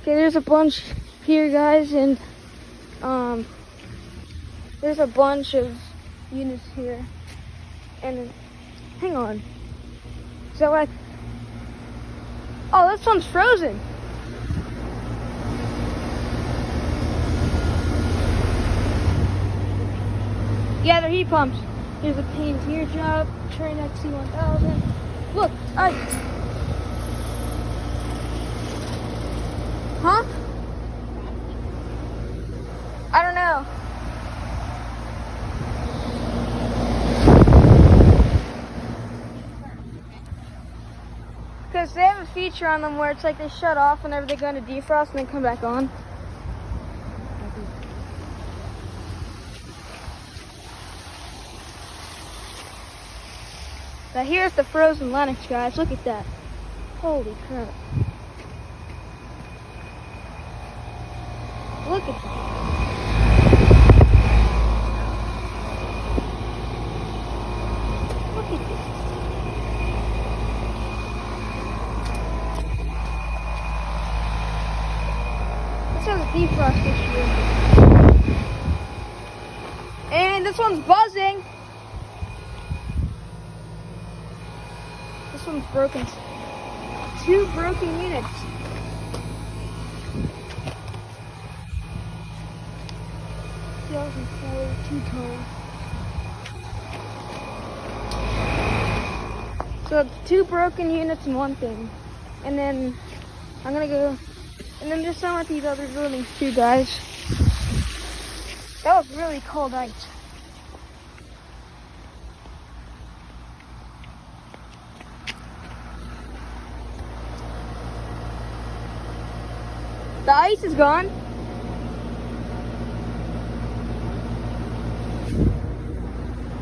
Okay, there's a bunch here, guys, and there's a bunch of units here. And hang on, is that like? Oh, this one's frozen. Yeah, they're heat pumps. Here's a paint here job, Train XC1000. Look, ice. Huh? I don't know. Because they have a feature on them where it's like they shut off whenever they go into defrost and then come back on. Now here's the frozen Lennox, guys. Look at that. Holy crap. Look at that. Look at this. This has a defrost issue. And this one's buzzing. This one's broken. 2 broken units. Two-tone. So 2 broken units and 1 thing. And then I'm gonna go, and then there's some of these other buildings too, guys. That was really cold ice. The ice is gone.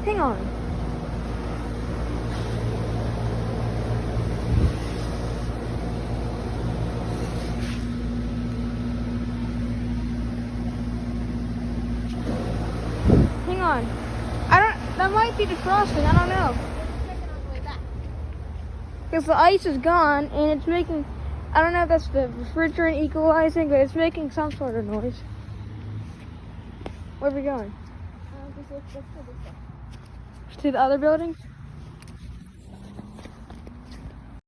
Hang on. Hang on. That might be defrosting, I don't know. Because the ice is gone and it's making, I don't know if that's the refrigerant equalizing, but it's making some sort of noise. Where are we going? To the other building?